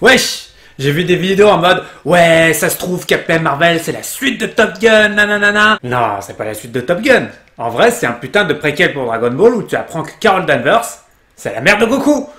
Wesh! J'ai vu des vidéos en mode ouais, ça se trouve Captain Marvel c'est la suite de Top Gun, nanana. Non, c'est pas la suite de Top Gun. En vrai, c'est un putain de préquel pour Dragon Ball où tu apprends que Carol Danvers, c'est la mère de Goku.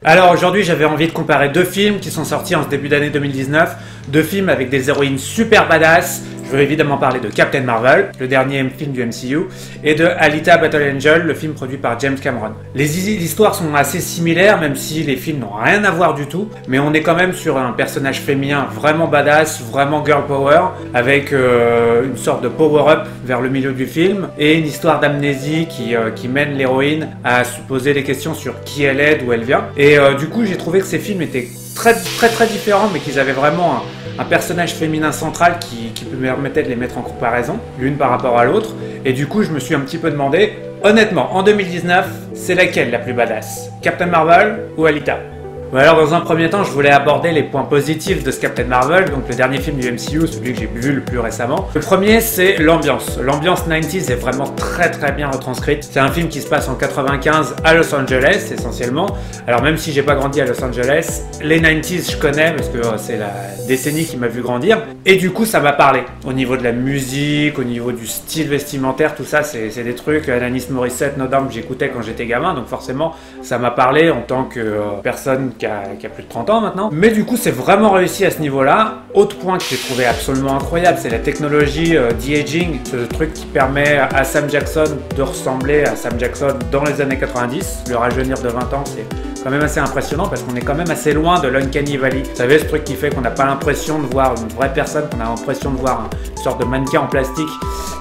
Alors aujourd'hui j'avais envie de comparer deux films qui sont sortis en ce début d'année 2019, deux films avec des héroïnes super badass. Je veux évidemment parler de Captain Marvel, le dernier film du MCU, et de Alita Battle Angel, le film produit par James Cameron. Les histoires sont assez similaires, même si les films n'ont rien à voir du tout, mais on est quand même sur un personnage féminin vraiment badass, vraiment girl power, avec une sorte de power-up vers le milieu du film, et une histoire d'amnésie qui mène l'héroïne à se poser des questions sur qui elle est, d'où elle vient. Et du coup j'ai trouvé que ces films étaient très différents, mais qu'ils avaient vraiment un personnage féminin central qui me permettait de les mettre en comparaison, l'une par rapport à l'autre. Et du coup, je me suis un petit peu demandé, honnêtement, en 2019, c'est laquelle la plus badass? Captain Marvel ou Alita? Alors dans un premier temps, je voulais aborder les points positifs de ce Captain Marvel, donc le dernier film du MCU, celui que j'ai vu le plus récemment. Le premier, c'est l'ambiance. L'ambiance 90s est vraiment très bien retranscrite. C'est un film qui se passe en 95 à Los Angeles, essentiellement. Alors même si j'ai pas grandi à Los Angeles, les 90s je connais parce que c'est la décennie qui m'a vu grandir. Et du coup, ça m'a parlé. Au niveau de la musique, au niveau du style vestimentaire, tout ça, c'est des trucs, Alanis Morissette, No Doubt, que j'écoutais quand j'étais gamin, donc forcément, ça m'a parlé en tant que personne qui a plus de 30 ans maintenant. Mais du coup, c'est vraiment réussi à ce niveau-là. Autre point que j'ai trouvé absolument incroyable, c'est la technologie de-aging, ce truc qui permet à Sam Jackson de ressembler à Sam Jackson dans les années 90. Le rajeunir de 20 ans, c'est quand même assez impressionnant parce qu'on est quand même assez loin de l'Uncanny Valley. Vous savez, ce truc qui fait qu'on n'a pas l'impression de voir une vraie personne, qu'on a l'impression de voir une sorte de mannequin en plastique.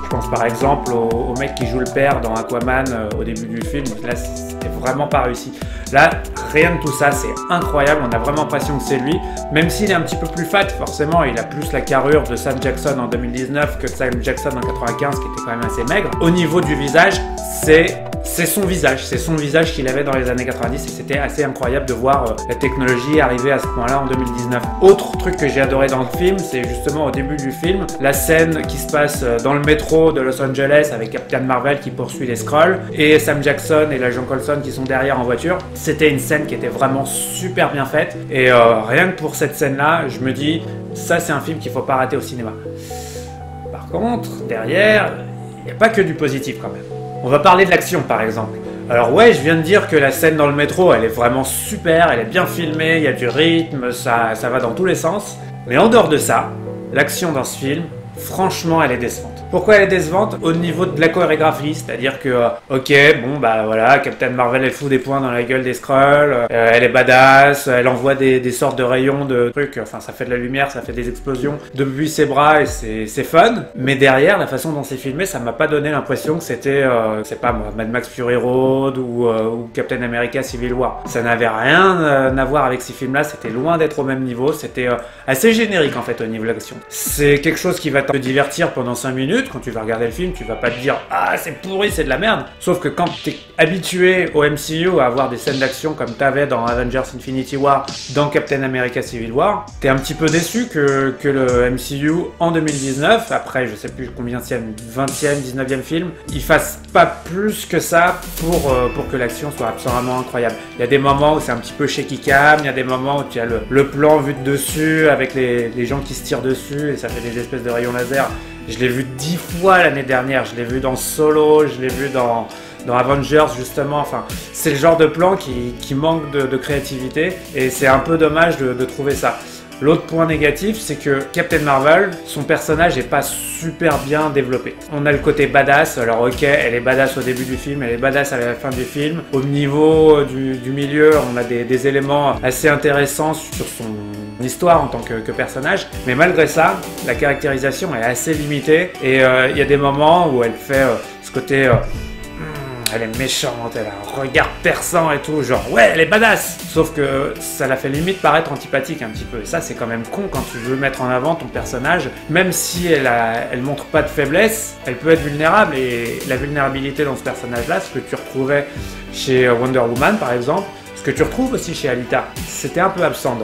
Je pense par exemple au mec qui joue le père dans Aquaman au début du film. Là, c'était vraiment pas réussi. Là, rien de tout ça, c'est incroyable. On a vraiment l'impression que c'est lui. Même s'il est un petit peu plus fat, forcément, il a plus la carrure de Sam Jackson en 2019 que Sam Jackson en 95, qui était quand même assez maigre. Au niveau du visage, c'est son visage qu'il avait dans les années 90 et c'était assez incroyable de voir la technologie arriver à ce point-là en 2019. Autre truc que j'ai adoré dans le film, c'est justement au début du film, la scène qui se passe dans le métro de Los Angeles avec Captain Marvel qui poursuit les Skrulls et Sam Jackson et l'agent Coulson qui sont derrière en voiture. C'était une scène qui était vraiment super bien faite et rien que pour cette scène-là, je me dis, ça c'est un film qu'il faut pas rater au cinéma. Par contre, derrière, il n'y a pas que du positif quand même. On va parler de l'action par exemple. Alors ouais, je viens de dire que la scène dans le métro, elle est vraiment super, elle est bien filmée, il y a du rythme, ça va dans tous les sens. Mais en dehors de ça, l'action dans ce film, franchement, elle est décevante. Pourquoi elle est décevante? Au niveau de la chorégraphie, c'est-à-dire que, ok, bon bah voilà, Captain Marvel elle fout des poings dans la gueule des Skrulls, elle est badass, elle envoie des sortes de rayons de trucs, enfin ça fait de la lumière, ça fait des explosions depuis ses bras et c'est fun. Mais derrière, la façon dont c'est filmé, ça m'a pas donné l'impression que c'était, c'est pas moi, Mad Max Fury Road ou Captain America Civil War. Ça n'avait rien à voir avec ces films-là, c'était loin d'être au même niveau, c'était assez générique en fait au niveau de l'action. C'est quelque chose qui va te divertir pendant 5 minutes. Quand tu vas regarder le film, tu vas pas te dire « Ah, c'est pourri, c'est de la merde !» Sauf que quand t'es habitué au MCU à avoir des scènes d'action comme t'avais dans Avengers Infinity War, dans Captain America Civil War, t'es un petit peu déçu que le MCU en 2019, après je sais plus combien c'est, 20e, 19e film, il fasse pas plus que ça pour que l'action soit absolument incroyable. Il y a des moments où c'est un petit peu shaky cam, il y a des moments où tu as le plan vu de dessus avec les gens qui se tirent dessus et ça fait des espèces de rayons laser. Je l'ai vu 10 fois l'année dernière, je l'ai vu dans Solo, je l'ai vu dans Avengers justement, enfin c'est le genre de plan qui manque de créativité et c'est un peu dommage de trouver ça. L'autre point négatif, c'est que Captain Marvel, son personnage est pas super bien développé. On a le côté badass, alors ok, elle est badass au début du film, elle est badass à la fin du film. Au niveau du milieu, on a des éléments assez intéressants sur son histoire en tant que personnage, mais malgré ça, la caractérisation est assez limitée et il y a des moments où elle fait ce côté elle est méchante, elle a un regard perçant et tout, genre ouais, elle est badass. Sauf que ça la fait limite paraître antipathique un petit peu. Et ça, c'est quand même con quand tu veux mettre en avant ton personnage. Même si elle montre pas de faiblesse, elle peut être vulnérable. Et la vulnérabilité dans ce personnage-là, ce que tu retrouvais chez Wonder Woman par exemple, Ce que tu retrouves aussi chez Alita. C'était un peu absent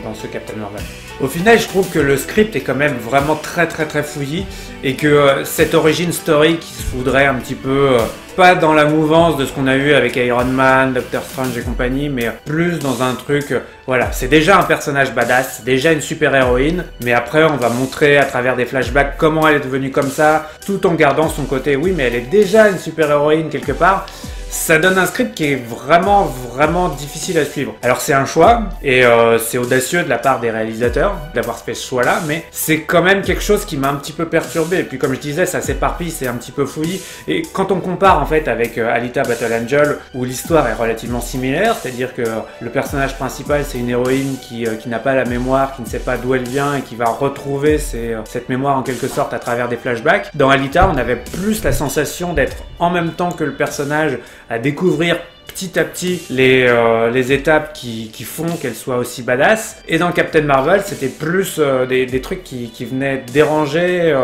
dans ce Captain Marvel. Au final, je trouve que le script est quand même vraiment très fouillis et que cette origin story qui se voudrait un petit peu pas dans la mouvance de ce qu'on a eu avec Iron Man, Doctor Strange et compagnie, mais plus dans un truc, voilà, c'est déjà un personnage badass, c'est déjà une super héroïne, mais après on va montrer à travers des flashbacks comment elle est devenue comme ça, tout en gardant son côté, oui mais elle est déjà une super héroïne quelque part. Ça donne un script qui est vraiment difficile à suivre. Alors c'est un choix, et c'est audacieux de la part des réalisateurs d'avoir fait ce choix-là, mais c'est quand même quelque chose qui m'a un petit peu perturbé. Et puis comme je disais, ça s'éparpille, c'est un petit peu fouillis. Et quand on compare en fait avec Alita Battle Angel, où l'histoire est relativement similaire, c'est-à-dire que le personnage principal c'est une héroïne qui n'a pas la mémoire, qui ne sait pas d'où elle vient et qui va retrouver cette mémoire en quelque sorte à travers des flashbacks. Dans Alita, on avait plus la sensation d'être en même temps que le personnage à découvrir petit à petit les étapes qui font qu'elle soit aussi badass. Et dans Captain Marvel, c'était plus des trucs qui venaient déranger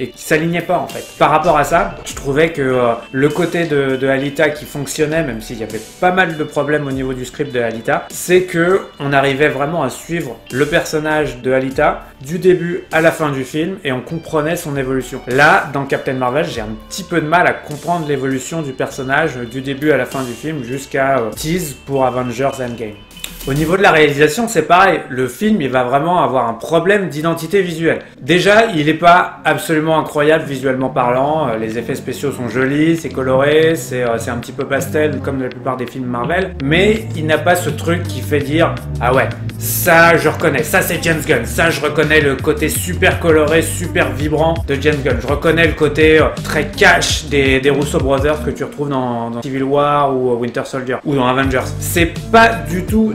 et qui s'alignaient pas en fait. Par rapport à ça, je trouvais que le côté de Alita qui fonctionnait, même s'il y avait pas mal de problèmes au niveau du script de Alita, c'est que on arrivait vraiment à suivre le personnage de Alita du début à la fin du film et on comprenait son évolution. Là, dans Captain Marvel, j'ai un petit peu de mal à comprendre l'évolution du personnage du début à la fin du film jusqu'à tease pour Avengers Endgame. Au niveau de la réalisation, c'est pareil. Le film, il va vraiment avoir un problème d'identité visuelle. Déjà, il n'est pas absolument incroyable visuellement parlant. Les effets spéciaux sont jolis, c'est coloré, c'est un petit peu pastel comme la plupart des films Marvel. Mais il n'a pas ce truc qui fait dire « Ah ouais, ça je reconnais, ça c'est James Gunn. Ça je reconnais le côté super coloré, super vibrant de James Gunn. Je reconnais le côté très cash des Russo Brothers que tu retrouves dans Civil War ou Winter Soldier ou dans Avengers. » C'est pas du tout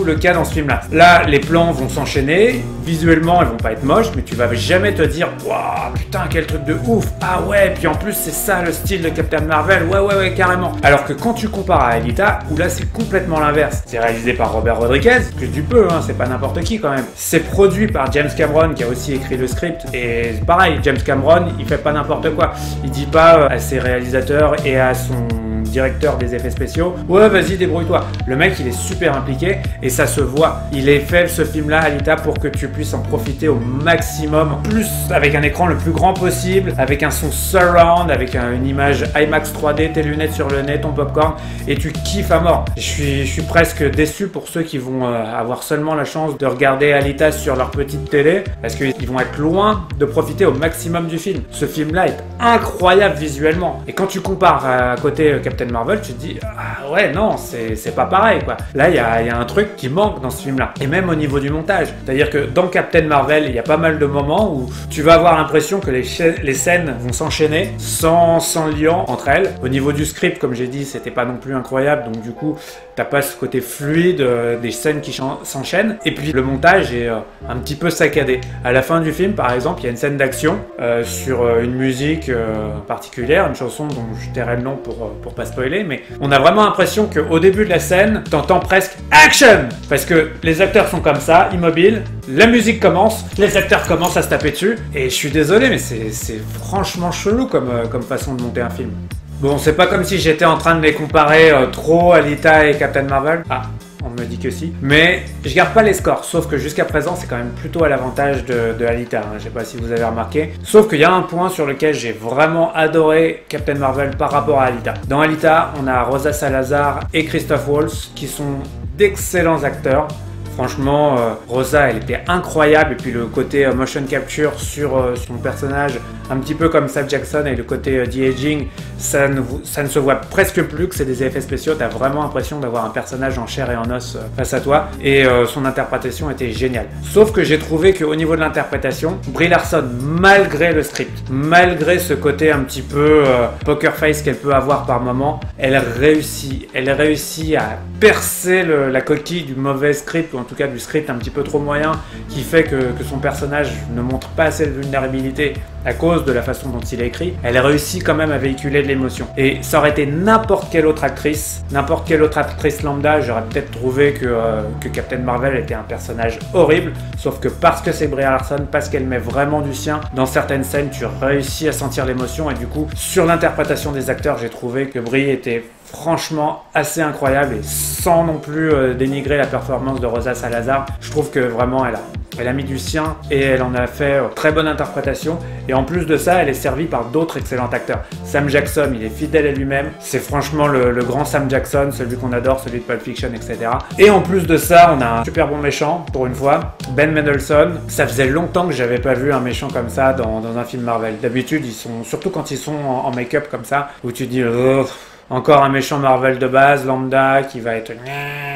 le cas dans ce film-là. Là, les plans vont s'enchaîner, visuellement, elles vont pas être moches, mais tu vas jamais te dire « Waouh, putain, quel truc de ouf! Ah ouais, puis en plus, c'est ça le style de Captain Marvel, ouais, carrément. » Alors que quand tu compares à Alita, où là, c'est complètement l'inverse. C'est réalisé par Robert Rodriguez, que du peu, hein, c'est pas n'importe qui quand même. C'est produit par James Cameron, qui a aussi écrit le script, et pareil, James Cameron, il fait pas n'importe quoi. Il dit pas à ses réalisateurs et à son directeur des effets spéciaux « Ouais, vas-y, débrouille-toi. » Le mec, il est super impliqué et ça se voit. Il est fait ce film-là, Alita, pour que tu puisses en profiter au maximum, plus avec un écran le plus grand possible, avec un son surround, avec une image IMAX 3D, tes lunettes sur le nez, ton popcorn, et tu kiffes à mort. Je suis presque déçu pour ceux qui vont avoir seulement la chance de regarder Alita sur leur petite télé, parce qu'ils vont être loin de profiter au maximum du film. Ce film-là est incroyable visuellement. Et quand tu compares à côté Captain Marvel, tu te dis ah ouais, non, c'est pas pareil quoi. Là, il y a un truc qui manque dans ce film-là. Et même au niveau du montage. C'est-à-dire que dans Captain Marvel, il y a pas mal de moments où tu vas avoir l'impression que les scènes vont s'enchaîner sans lien entre elles. Au niveau du script, comme j'ai dit, c'était pas non plus incroyable. Donc du coup, t'as pas ce côté fluide des scènes qui s'enchaînent. Et puis le montage est un petit peu saccadé. À la fin du film, par exemple, il y a une scène d'action sur une musique particulière, une chanson dont je tairai le nom pour pas spoiler, mais on a vraiment l'impression qu'au début de la scène, t'entends presque action, parce que les acteurs sont comme ça, immobiles, la musique commence, les acteurs commencent à se taper dessus, et je suis désolé, mais c'est franchement chelou comme façon de monter un film. Bon, c'est pas comme si j'étais en train de les comparer trop Alita et Captain Marvel. Ah, on me dit que si. Mais je garde pas les scores, sauf que jusqu'à présent, c'est quand même plutôt à l'avantage de Alita. Hein. Je sais pas si vous avez remarqué. Sauf qu'il y a un point sur lequel j'ai vraiment adoré Captain Marvel par rapport à Alita. Dans Alita, on a Rosa Salazar et Christoph Waltz qui sont d'excellents acteurs. Franchement, Rosa, elle était incroyable. Et puis le côté motion capture sur son personnage, un petit peu comme Sam Jackson, et le côté de-aging, ça ne se voit presque plus que c'est des effets spéciaux. T'as vraiment l'impression d'avoir un personnage en chair et en os face à toi. Et son interprétation était géniale. Sauf que j'ai trouvé qu'au niveau de l'interprétation, Brie Larson, malgré le script, malgré ce côté un petit peu poker face qu'elle peut avoir par moment, elle réussit à percer la coquille du mauvais script, ou en tout cas du script un petit peu trop moyen, qui fait que son personnage ne montre pas assez de vulnérabilité à cause de la façon dont il est écrit. Elle réussit quand même à véhiculer de l'émotion. Et ça aurait été n'importe quelle autre actrice lambda, j'aurais peut-être trouvé que Captain Marvel était un personnage horrible, sauf que parce que c'est Brie Larson, parce qu'elle met vraiment du sien, dans certaines scènes, tu réussis à sentir l'émotion, et du coup, sur l'interprétation des acteurs, j'ai trouvé que Brie était franchement assez incroyable et sans non plus dénigrer la performance de Rosa Salazar. Je trouve que vraiment elle a mis du sien et elle en a fait très bonne interprétation. Et en plus de ça, elle est servie par d'autres excellents acteurs. Sam Jackson, il est fidèle à lui-même. C'est franchement le grand Sam Jackson, celui qu'on adore, celui de Pulp Fiction, etc. Et en plus de ça, on a un super bon méchant, pour une fois, Ben Mendelsohn. Ça faisait longtemps que j'avais pas vu un méchant comme ça dans un film Marvel. D'habitude, surtout quand ils sont en make-up comme ça, où tu dis encore un méchant Marvel de base, lambda, qui va être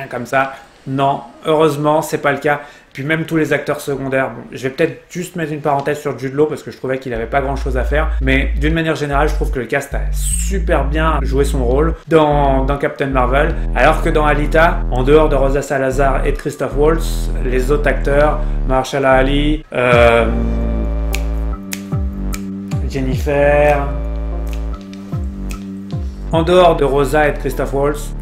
comme ça. Non, heureusement, c'est pas le cas. Puis même tous les acteurs secondaires, bon, je vais peut-être juste mettre une parenthèse sur Jude Law parce que je trouvais qu'il avait pas grand chose à faire, mais d'une manière générale, je trouve que le cast a super bien joué son rôle dans Captain Marvel, alors que dans Alita, en dehors de Rosa Salazar et de Christoph Waltz, les autres acteurs, Mahershala Ali, Jennifer, en dehors de Rosa et de Christoph Waltz,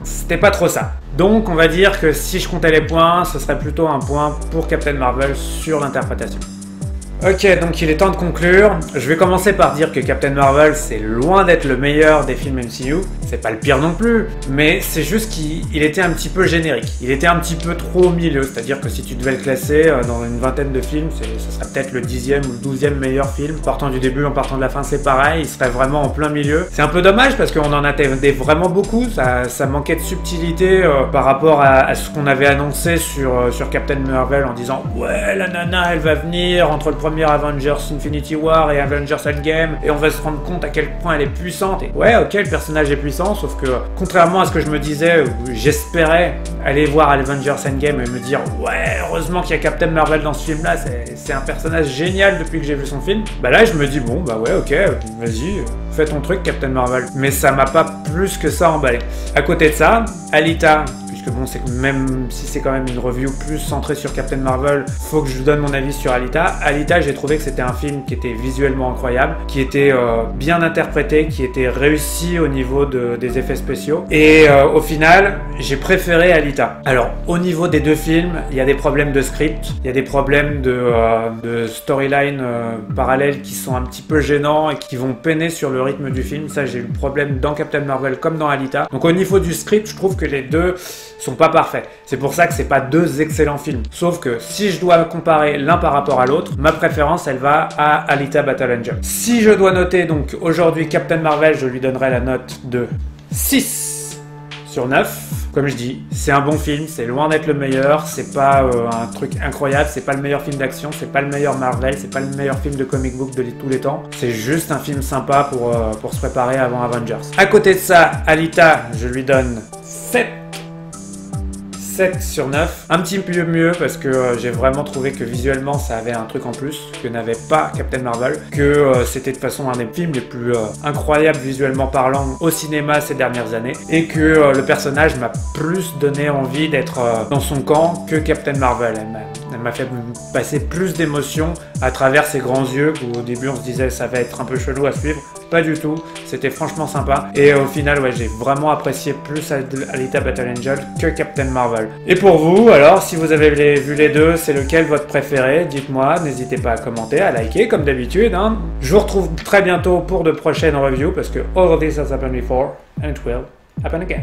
c'était pas trop ça. Donc on va dire que si je comptais les points, ce serait plutôt un point pour Captain Marvel sur l'interprétation. Ok, donc il est temps de conclure. Je vais commencer par dire que Captain Marvel, c'est loin d'être le meilleur des films MCU. C'est pas le pire non plus, mais c'est juste qu'il était un petit peu générique. Il était un petit peu trop au milieu, c'est-à-dire que si tu devais le classer dans une vingtaine de films, ce serait peut-être le 10e ou le 12e meilleur film. Partant du début, en partant de la fin, c'est pareil, il serait vraiment en plein milieu. C'est un peu dommage parce qu'on en attendait vraiment beaucoup, ça manquait de subtilité par rapport à ce qu'on avait annoncé sur Captain Marvel en disant « Ouais, la nana, elle va venir entre le premier Avengers Infinity War et Avengers Endgame et on va se rendre compte à quel point elle est puissante. » Et ouais, ok, le personnage est puissant, sauf que contrairement à ce que je me disais, j'espérais aller voir Avengers Endgame et me dire « Ouais, heureusement qu'il y a Captain Marvel dans ce film-là, c'est un personnage génial depuis que j'ai vu son film. » Bah là, je me dis « Bon, bah ouais, ok, vas-y, fais ton truc Captain Marvel. » Mais ça m'a pas plus que ça emballé. À côté de ça, Alita, puisque bon, c'est même si c'est quand même une review plus centrée sur Captain Marvel, faut que je vous donne mon avis sur Alita. Alita, j'ai trouvé que c'était un film qui était visuellement incroyable, qui était bien interprété, qui était réussi au niveau des effets spéciaux. Et au final, j'ai préféré Alita. Alors, au niveau des deux films, il y a des problèmes de script, il y a des problèmes de storyline parallèles qui sont un petit peu gênants et qui vont peiner sur le rythme du film. Ça, j'ai eu le problème dans Captain Marvel comme dans Alita. Donc au niveau du script, je trouve que les deux sont pas parfaits. C'est pour ça que c'est pas deux excellents films. Sauf que si je dois comparer l'un par rapport à l'autre, ma préférence elle va à Alita Battle Angel. Si je dois noter donc aujourd'hui Captain Marvel, je lui donnerai la note de 6 sur 9. Comme je dis, c'est un bon film, c'est loin d'être le meilleur, c'est pas un truc incroyable, c'est pas le meilleur film d'action, c'est pas le meilleur Marvel, c'est pas le meilleur film de comic book de tous les temps. C'est juste un film sympa pour se préparer avant Avengers. À côté de ça, Alita, je lui donne 7 sur 9. Un petit peu mieux parce que j'ai vraiment trouvé que visuellement ça avait un truc en plus que n'avait pas Captain Marvel, que c'était de toute façon un des films les plus incroyables visuellement parlant au cinéma ces dernières années et que le personnage m'a plus donné envie d'être dans son camp que Captain Marvel. Elle m'a fait passer plus d'émotions à travers ses grands yeux où au début on se disait ça va être un peu chelou à suivre. Pas du tout, c'était franchement sympa et au final ouais, j'ai vraiment apprécié plus Alita Battle Angel que Captain Marvel. Et pour vous, alors si vous avez vu les deux, c'est lequel votre préféré? Dites-moi, n'hésitez pas à commenter, à liker comme d'habitude. Je vous retrouve très bientôt pour de prochaines reviews parce que all this has happened before and it will happen again.